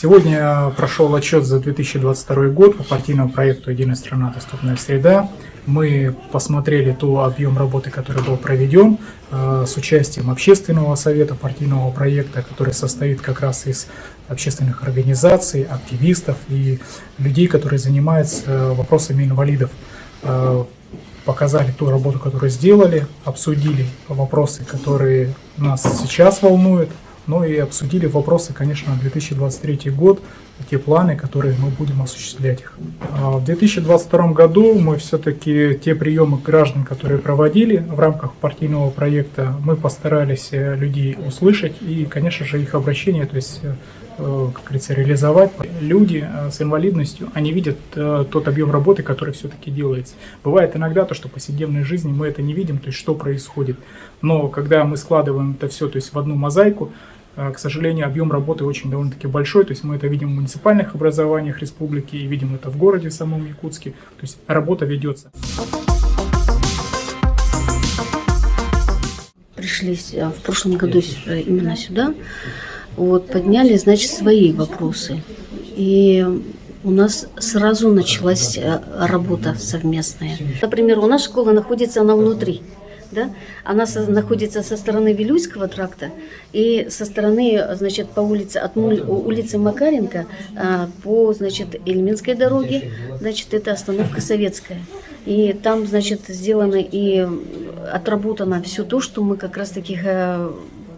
Сегодня прошел отчет за 2022 год по партийному проекту «Единая страна. Доступная среда». Мы посмотрели тот объем работы, который был проведен с участием общественного совета партийного проекта, который состоит как раз из общественных организаций, активистов и людей, которые занимаются вопросами инвалидов. Показали ту работу, которую сделали, обсудили вопросы, которые нас сейчас волнуют, ну и обсудили вопросы, конечно, на 2023 год, те планы, которые мы будем осуществлять их. В 2022 году мы все-таки те приемы граждан, которые проводили в рамках партийного проекта, мы постарались людей услышать и, конечно же, их обращения, то есть, как говорится, реализовать. Люди с инвалидностью, они видят тот объем работы, который все-таки делается. Бывает иногда то, что в повседневной жизни мы это не видим, то есть что происходит. Но когда мы складываем это все, то есть в одну мозаику, к сожалению, объем работы очень довольно-таки большой, то есть мы это видим в муниципальных образованиях республики и видим это в городе в самом Якутске, то есть работа ведется. Пришли в прошлом году именно сюда, подняли, значит, свои вопросы. И у нас сразу началась работа совместная. Например, у нас школа находится, она внутри. Да? Она находится со стороны Вилюйского тракта и со стороны, значит, по улице, от улицы Макаренко по, значит, Ильминской дороге, значит, это остановка Советская. И там, значит, сделано и отработано все то, что мы как раз-таки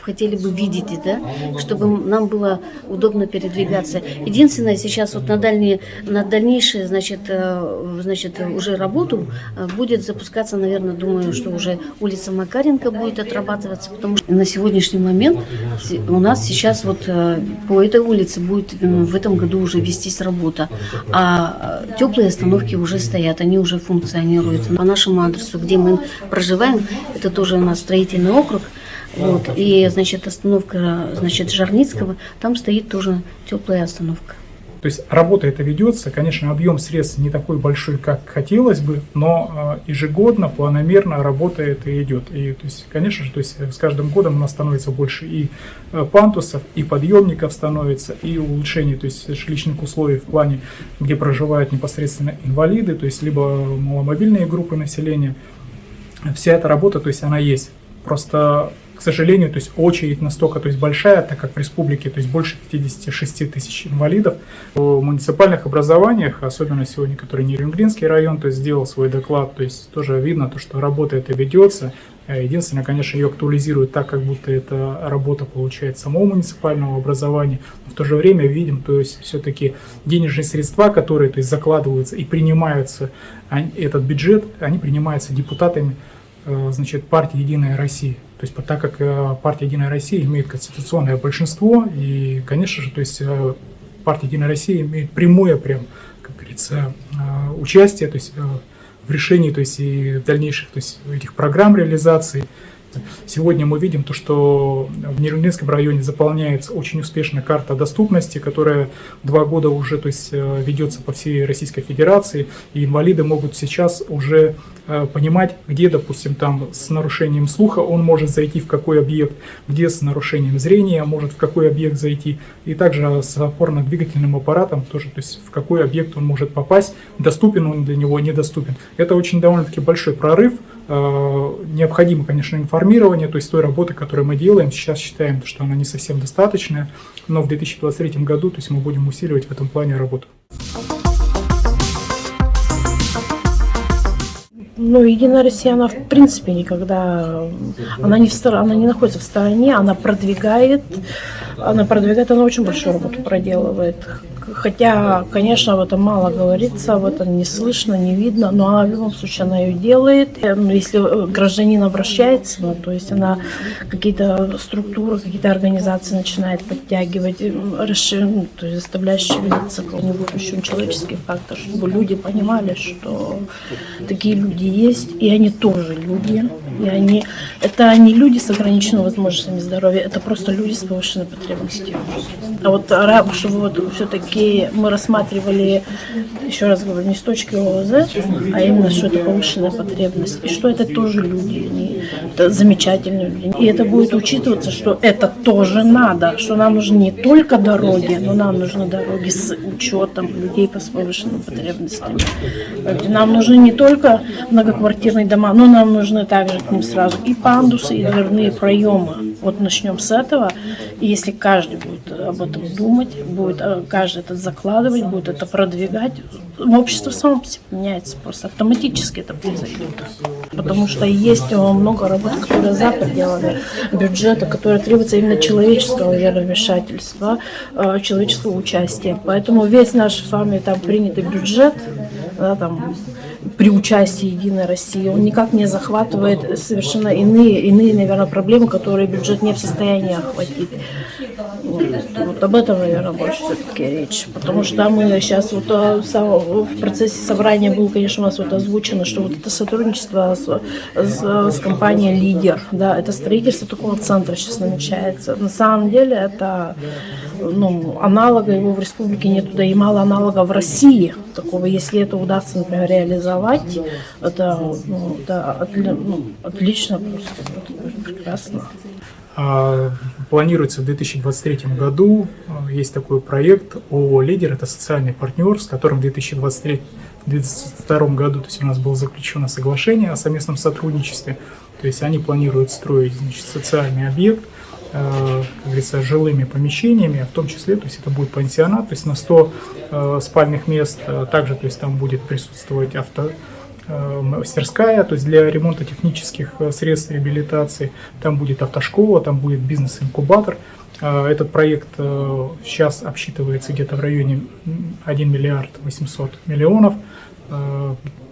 хотели бы видеть, да, чтобы нам было удобно передвигаться. Единственное, сейчас на дальнейшее, значит, уже работу будет запускаться, наверное, думаю, что уже улица Макаренко будет отрабатываться, потому что на сегодняшний момент у нас сейчас по этой улице будет в этом году уже вестись работа, а теплые остановки уже стоят, они уже функционируют. По нашему адресу, где мы проживаем, это тоже у нас строительный округ. И, значит, остановка, значит, Жарницкого, там стоит тоже теплая остановка. То есть работа эта ведется, конечно, объем средств не такой большой, как хотелось бы, но ежегодно, планомерно работа эта идет. И, то есть, конечно же, то есть, с каждым годом у нас становится больше и пандусов, и подъемников становится, и улучшений, то есть, жилищных условий в плане, где проживают непосредственно инвалиды, то есть, либо маломобильные группы населения. Вся эта работа, то есть, она есть. Просто, к сожалению, то есть очередь настолько, то есть большая, так как в республике, то есть больше 56 тысяч инвалидов. В муниципальных образованиях, особенно сегодня, который Нерюнгринский район, то есть сделал свой доклад, то есть тоже видно, то, что работа эта ведется. Единственное, конечно, ее актуализируют так, как будто это работа получает самого муниципального образования. Но в то же время видим, то есть все-таки денежные средства, которые, то есть, закладываются и принимаются, этот бюджет, они принимаются депутатами, значит, партии «Единая Россия». То есть, так как партия «Единая Россия» имеет конституционное большинство, и, конечно же, то есть, партия «Единая Россия» имеет прямое, прям, как говорится, участие, то есть, в решении, то есть, и дальнейших, то есть, этих программ реализации. Сегодня мы видим то, что в Нерюнгринском районе заполняется очень успешно карта доступности, которая 2 года уже, то есть, ведется по всей Российской Федерации, и инвалиды могут сейчас уже понимать, где, допустим, там с нарушением слуха он может зайти в какой объект, где с нарушением зрения может в какой объект зайти, и также с опорно-двигательным аппаратом тоже, то есть в какой объект он может попасть, доступен он для него, недоступен. Это очень довольно-таки большой прорыв. Необходимо, конечно, информирование, то есть той работы, которую мы делаем. Сейчас считаем, что она не совсем достаточная, но в 2023 году, то есть мы будем усиливать в этом плане работу. Единая Россия, она в принципе никогда, она не находится в стороне, она продвигает, она очень большую работу проделывает. Хотя, конечно, об этом мало говорится, об этом не слышно, не видно, но она в любом случае она ее делает. Если гражданин обращается, то есть она какие-то структуры, какие-то организации начинает подтягивать, то есть заставлять шевелиться кого-нибудь, еще человеческий фактор, чтобы люди понимали, что такие люди есть, и они тоже люди. И это не люди с ограниченными возможностями здоровья, это просто люди с повышенной потребностью. А чтобы все-таки мы рассматривали, еще раз говорю, не с точки ООЗ, а именно, что это повышенная потребность, и что это тоже люди. замечательные люди. И это будет учитываться, что это тоже надо, что нам нужны не только дороги, но нам нужны дороги с учетом людей с повышенными потребностями. Нам нужны не только многоквартирные дома, но нам нужны также к ним сразу и пандусы, и дверные проемы. Вот начнем с этого, и если каждый будет об этом думать, будет каждый это закладывать, будет это продвигать, общество само по себе меняется, просто автоматически это произойдет. Потому что есть много работ, которые за пределами бюджета, которые требуются именно человеческого вмешательства, человеческого участия. Поэтому весь наш с вами там принятый бюджет, да, там, при участии Единой России, он никак не захватывает совершенно иные, наверное, проблемы, которые бюджет не в состоянии охватить. Вот об этом, наверное, больше все-таки речь. Потому что мы сейчас в процессе собрания было, конечно, у нас озвучено, что вот это сотрудничество с компанией «Лидер», да, это строительство такого центра сейчас намечается. На самом деле это аналога его в республике нет, да и мало аналога в России такого. Если это удастся, например, реализовать, это отлично, просто прекрасно. Планируется в 2023 году, есть такой проект ООО «Лидер», это социальный партнер, с которым в 2022 году, то есть у нас было заключено соглашение о совместном сотрудничестве, то есть они планируют строить, значит, социальный объект, как говорится, жилыми помещениями, в том числе, то есть это будет пансионат, то есть на 100 спальных мест, также, то есть там будет присутствовать мастерская, то есть для ремонта технических средств реабилитации, там будет автошкола, там будет бизнес-инкубатор. Этот проект сейчас обсчитывается где-то в районе 1 миллиард 800 миллионов.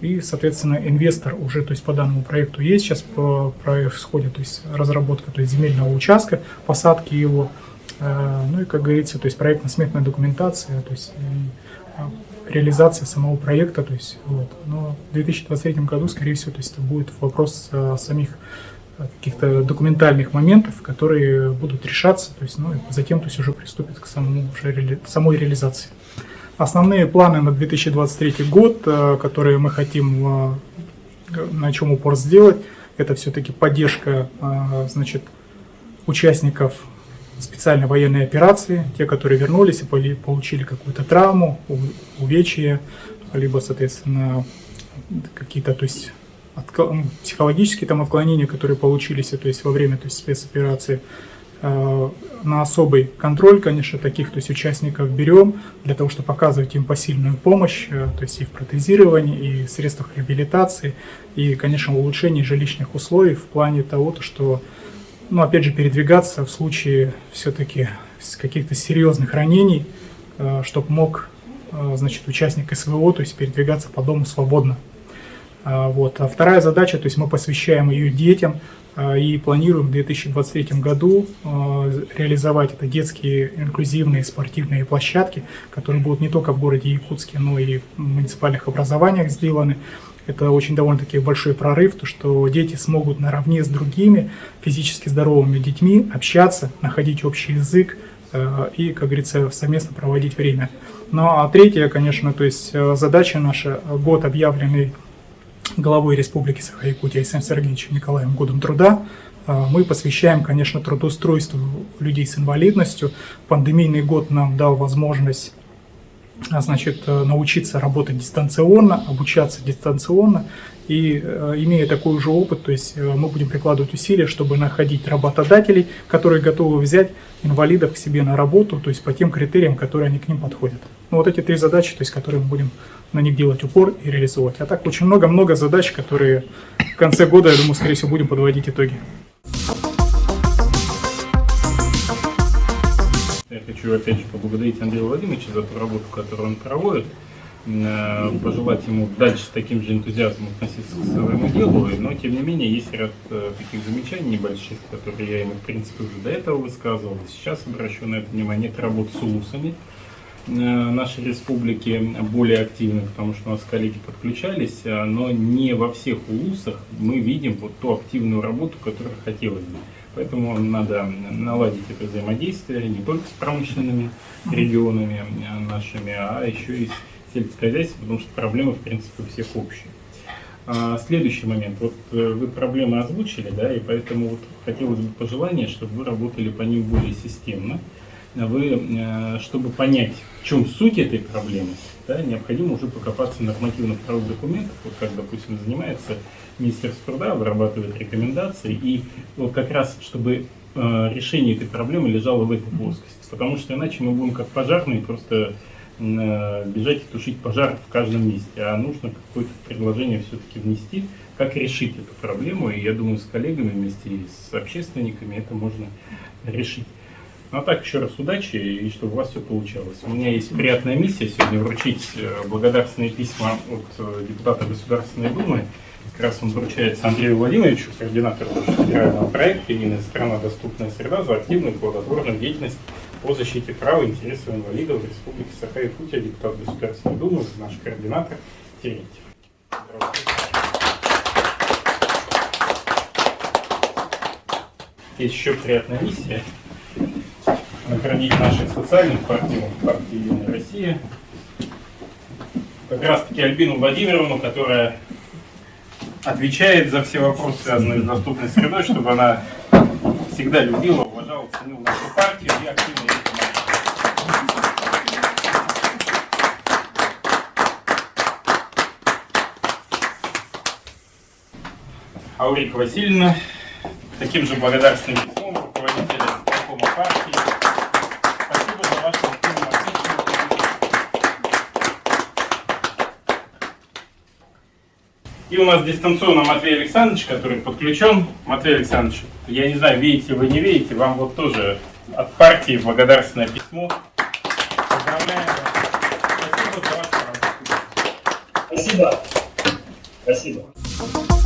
И, соответственно, инвестор уже, то есть по данному проекту есть, сейчас происходит, то есть разработка, то есть земельного участка, посадки его, ну и, как говорится, то есть проектно-сметная документация, то есть реализация самого проекта, то есть вот. Но в 2023 году, скорее всего, то есть это будет вопрос самих каких-то документальных моментов, которые будут решаться, то есть, ну, и затем, то есть, уже приступит к самой реализации. Основные планы на 2023 год, которые мы хотим, на чем упор сделать, это все-таки поддержка, значит, участников специальной военной операции, те, которые вернулись и получили какую-то травму, увечья, либо, соответственно, какие-то, то есть, психологические там отклонения, которые получились, то есть, во время, то есть, спецоперации. На особый контроль, конечно, таких, то есть, участников берем для того, чтобы показывать им посильную помощь, то есть и в протезировании, и в средствах реабилитации, и, конечно, в улучшении жилищных условий в плане того, что, ну, опять же, передвигаться в случае все-таки каких-то серьезных ранений, чтобы мог, значит, участник СВО, то есть передвигаться по дому свободно. Вот. А вторая задача, то есть мы посвящаем ее детям и планируем в 2023 году реализовать это детские инклюзивные спортивные площадки, которые будут не только в городе Якутске, но и в муниципальных образованиях сделаны. Это очень довольно-таки большой прорыв, то что дети смогут наравне с другими физически здоровыми детьми общаться, находить общий язык и, как говорится, совместно проводить время. Ну а третья, конечно, то есть задача наша, год, объявленный главой Республики Саха-Якутия Александром Сергеевичем Николаем годом труда, мы посвящаем, конечно, трудоустройству людей с инвалидностью. Пандемийный год нам дал возможность, значит, научиться работать дистанционно, обучаться дистанционно. И имея такой же опыт, то есть мы будем прикладывать усилия, чтобы находить работодателей, которые готовы взять инвалидов к себе на работу, то есть по тем критериям, которые они к ним подходят. Ну, вот эти три задачи, то есть, которые мы будем на них делать упор и реализовывать. А так очень много задач, которые в конце года, я думаю, скорее всего, будем подводить итоги. Я хочу опять же поблагодарить Андрея Владимировича за ту работу, которую он проводит, пожелать ему дальше с таким же энтузиазмом относиться к своему делу, но тем не менее есть ряд таких замечаний небольших, которые я ему в принципе уже до этого высказывал. Сейчас обращу на это внимание. Это работа с улусами нашей республики более активно, потому что у нас коллеги подключались, но не во всех улусах мы видим вот ту активную работу, которую хотелось бы. Поэтому надо наладить это взаимодействие не только с промышленными регионами нашими, а еще и с сельскохозяйством, потому что проблемы, в принципе, у всех общие. Следующий момент. Вот вы проблемы озвучили, да, и поэтому вот хотелось бы пожелание, чтобы вы работали по ним более системно. Вы, чтобы понять, в чем суть этой проблемы, да, необходимо уже покопаться в нормативных правовых документах, вот как, допустим, занимается Министерство труда, вырабатывает рекомендации, и вот как раз, чтобы решение этой проблемы лежало в этой плоскости, потому что иначе мы будем как пожарные просто бежать и тушить пожар в каждом месте, а нужно какое-то предложение все-таки внести, как решить эту проблему, и я думаю, с коллегами вместе и с общественниками это можно решить. Ну а так, еще раз удачи, и чтобы у вас все получалось. У меня есть приятная миссия сегодня вручить благодарственные письма от депутата Государственной Думы. Как раз он вручается Андрею Владимировичу, координатору федерального проекта «Единая страна. Доступная среда» за активную и плодотворную деятельность по защите прав и интересов инвалидов в Республике Саха-Якутия, депутат Государственной Думы, наш координатор Терентьев. Есть еще приятная миссия наградить наших социальных партнеров партии «Единая Россия». Как раз таки Альбину Владимировну, которая отвечает за все вопросы, связанные с доступной средой, чтобы она всегда любила, уважала, ценила нашу партию и активно ей помогала. Аурика Васильевна, таким же благодарственным письмом руководителя исполкома партии. Спасибо за вашу активную И у нас дистанционно Матвей Александрович, который подключен. Матвей Александрович, я не знаю, видите вы, не видите, вам вот тоже от партии благодарственное письмо. Поздравляем вас. Спасибо за вашу работу. Спасибо. Спасибо.